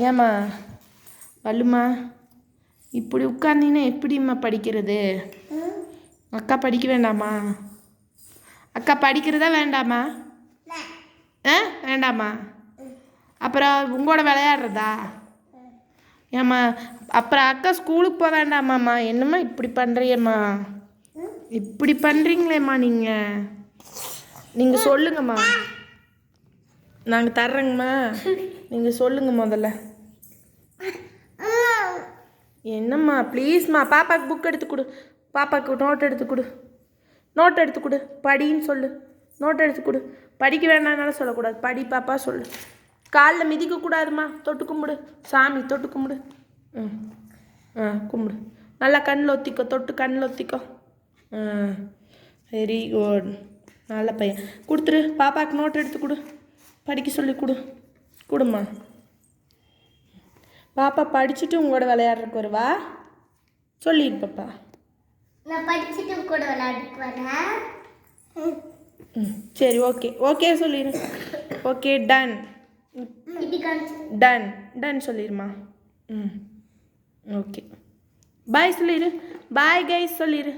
ஏம்மா வள்ளுமா இப்படி உட்கார்ந்தீங்கன்னா எப்படிம்மா படிக்கிறது? அக்கா படிக்க வேண்டாமா? அக்கா படிக்கிறதா வேண்டாமா? வேண்டாமா? அப்புறம் உங்களோட விளையாடுறதா? ஏம்மா அப்புறம் அக்கா ஸ்கூலுக்கு போக வேண்டாமாம்மா? என்னம்மா இப்படி பண்ணுறியம்மா? இப்படி பண்ணுறீங்களேம்மா நீங்கள் சொல்லுங்கம்மா. நாங்கள் தர்றேங்கம்மா, நீங்கள் சொல்லுங்கள் முதல்ல. என்னம்மா ப்ளீஸ்மா, பாப்பாவுக்கு புக் எடுத்து கொடு, பாப்பாவுக்கு நோட் எடுத்து கொடு, நோட் எடுத்து கொடு, படின்னு சொல்லு, நோட் எடுத்து கொடு. படிக்க வேண்டாம்னாலும் சொல்லக்கூடாது, படி பாப்பா சொல்லு. காலில் மிதிக்கக்கூடாதுமா, தொட்டு கும்பிடு, சாமி தொட்டு கும்பிடு. கும்பிடு, நல்லா கண்ணில் ஒத்திக்கோ, தொட்டு கண்ணில் ஒத்திக்கோ. வெரி குட், நல்ல பையன். கொடுத்துரு, பாப்பாவுக்கு நோட் எடுத்து கொடு, படிக்க சொல்லி கொடு, கொடுமா. பாப்பா படிச்சுட்டு உங்களோட விளையாடுறதுக்கு வருவா, சொல்லிடு பாப்பா. நான் படிச்சுட்டு கூட விளையாடுறதுக்கு வரேன். சரி, ஓகே ஓகே சொல்லிடு. ஓகே, டன் டன் டன் சொல்லிடுமா. ஓகே, பாய் சொல்லிடு, பாய் கைஸ் சொல்லிடு.